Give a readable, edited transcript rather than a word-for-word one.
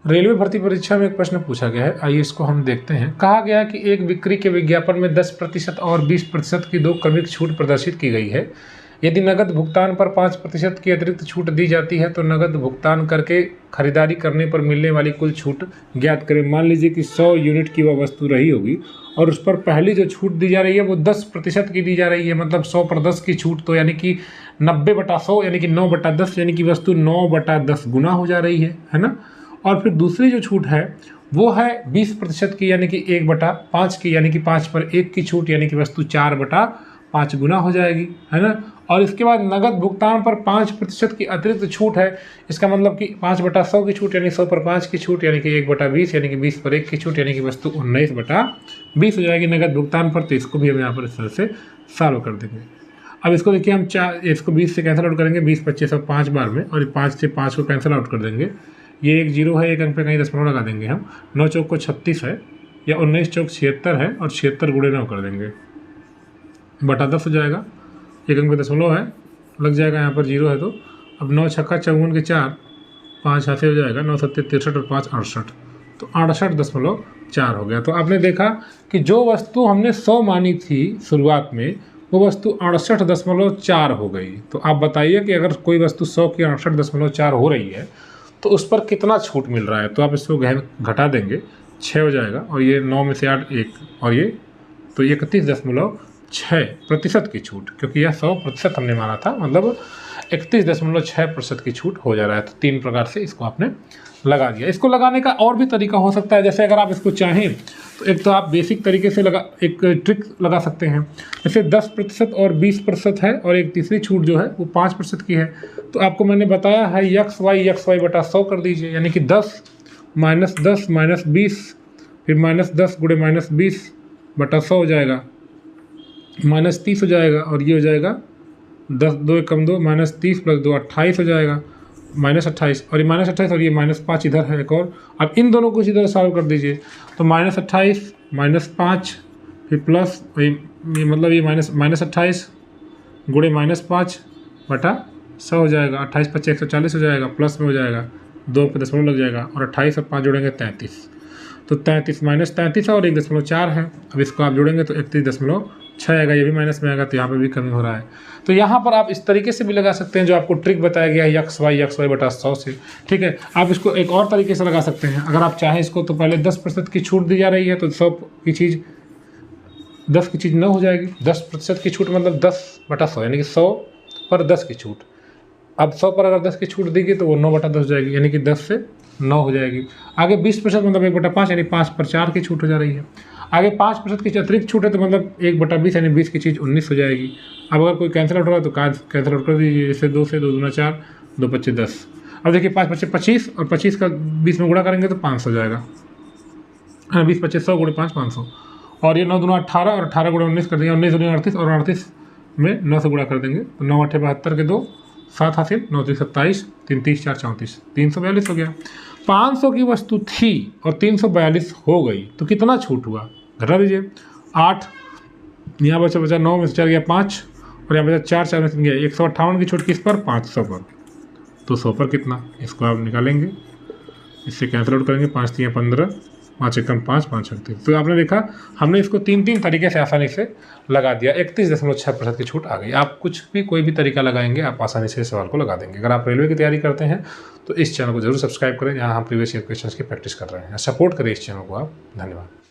Railway भर्ती परीक्षा में एक प्रश्न पूछा गया है, आइए इसको हम देखते हैं। कहा गया है कि एक बिक्री के विज्ञापन में 10% और 20% की दो क्रमिक छूट प्रदर्शित की गई है। यदि नकद भुगतान पर 5% की अतिरिक्त छूट दी जाती है तो नकद भुगतान करके खरीदारी करने पर मिलने वाली कुल छूट ज्ञात करें। मान लीजिए कि 100 यूनिट की वह वस्तु रही होगी और उस पर पहली जो छूट दी जा रही है वो 10% की दी जा रही है, मतलब 100 पर 10 की छूट, तो यानी कि 90/100 यानी कि 9/10, यानी कि वस्तु 9/10 गुना हो जा रही है ना। और फिर दूसरी जो छूट है वो है 20% की, यानी कि 1/5 की, यानी कि 5 पर 1 की छूट, यानी कि वस्तु 4/5 गुना हो जाएगी, है ना। और इसके बाद नगद भुगतान पर 5% की अतिरिक्त छूट है। इसका मतलब कि 5/100 की छूट, यानी 100 पर 5 की छूट, यानी कि 1/20, यानी कि 20 पर 1 की छूट, यानी कि वस्तु 19/20 हो जाएगी नगद भुगतान पर। तो इसको भी हम यहाँ पर इस तरह से सॉल्व कर देंगे। अब इसको देखिए, हम इसको 20 से कैंसिल आउट करेंगे, 20 25 और 5 बार में, और 5 से 5 को कैंसिल आउट कर देंगे। ये एक 0 है, एक अंक पे कहीं दशमलव लगा देंगे हम। 9 चौक को 36 है, या 19 चौक 76 है, और 76 गुणे 9 कर देंगे, बटा 10 हो जाएगा। एक अंक पे दशमलव है, लग जाएगा यहाँ पर 0 है तो। अब 9 छक्का 54 के 4, 5 हाथ से हो जाएगा, 9 सत्ते 63 और 5 68, तो 68.4 हो गया। तो आपने देखा कि जो वस्तु हमने 100 मानी थी शुरुआत में, वो वस्तु 68.4 हो गई। तो आप बताइए कि अगर कोई वस्तु 100 की 68.4 हो रही है तो उस पर कितना छूट मिल रहा है। तो आप इसको घटा देंगे, 6 हो जाएगा, और ये 9 में से 8 1, और ये तो 31.6% की छूट, क्योंकि यह 100% हमने माना था, मतलब 31.6% की छूट हो जा रहा है। तो 3 प्रकार से इसको आपने लगा दिया। इसको लगाने का और भी तरीका हो सकता है, जैसे अगर आप इसको चाहें तो एक तो आप बेसिक तरीके से एक ट्रिक लगा सकते हैं। जैसे 10% और 20% है, और एक तीसरी छूट जो है वो 5% की है। तो आपको मैंने बताया है xy बटा 100 कर दीजिए, यानी कि 10 -10 -20, फिर -10 गुणे -20 बटा 100 हो जाएगा, -30 हो जाएगा, और ये हो जाएगा 10 2 कम 2, -30 + 2 28 हो जाएगा, -28, और ये -28 और ये -5 इधर है एक और। अब इन दोनों को इसी तरह सॉल्व कर दीजिए, तो -28 -5 फिर प्लस, मतलब ये -28 गुणे -5 बटा 100 हो जाएगा, 28 × 5 = 140 हो जाएगा, प्लस में हो जाएगा, 2 पे दशमलव लग जाएगा, और 28 और 5 जोड़ेंगे 33, तो 33 -33 और 1.4 है। अब इसको आप जोड़ेंगे तो 31.6 आएगा, ये भी माइनस में आएगा, तो यहाँ पे भी कमी हो रहा है। तो यहाँ पर आप इस तरीके से भी लगा सकते हैं, जो आपको ट्रिक बताया गया है xy बटा 100 से। ठीक है, आप इसको एक और तरीके से लगा सकते हैं। अगर आप चाहें इसको, तो पहले 10% की छूट दी जा रही है, तो 100 की चीज़ 10 की चीज़ 9 हो जाएगी। 10% की छूट मतलब 10/100, यानी कि 100 पर 10 की छूट। अब 100 पर अगर 10 की छूट देगी तो वो 9/10 हो जाएगी, यानी कि 10 से 9 हो जाएगी। आगे 20% मतलब 1/5, यानी 5 पर 4 की छूट हो जा रही है। आगे 5% की अतिरिक्त छूट है, तो मतलब 1/20, यानी 20 की चीज़ 19 हो जाएगी। अब अगर कोई कैंसिल आउट हो रहा है तो कैंसिल आउट कर दीजिए, जैसे 2 से 2 दूना 4, 2 25 10। अब देखिए 5 25 25, और 25 का 20 में गुणा करेंगे तो 500 हो जाएगा, 20 25 100 गुणे 5 500, और ये 9 दूना 18, और 18 गुणे 19 कर देंगे, 19 दूनी 38, और 38 में 9 से गुणा कर देंगे, तो 9 8 72 के 2, 7 हासिल, 9 3 27, 3 30 4 34, 342 हो गया। 500 की वस्तु थी और 342 हो गई, तो कितना छूट हुआ, घटा दीजिए। 8 यहाँ बचा 9 में से 4 गया 5, और यहाँ बचा 4 4 में से गया 158 की छूट किस पर, 500 पर। तो 100 पर कितना, इसको आप निकालेंगे, इससे कैंसिल आउट करेंगे, 5 3 15, 5 एकम 5 5 3। तो आपने देखा, हमने इसको 3 तरीके से आसानी से लगा दिया, 31.6% की छूट आ गई। आप कुछ भी कोई भी तरीका लगाएंगे, आप आसानी से इस सवाल को लगा देंगे। अगर आप रेलवे की तैयारी करते हैं तो इस चैनल को जरूर सब्सक्राइब करें, जहाँ हम प्रीवियस ईयर क्वेश्चंस की प्रैक्टिस कर रहे हैं। सपोर्ट करें इस चैनल को आप। धन्यवाद।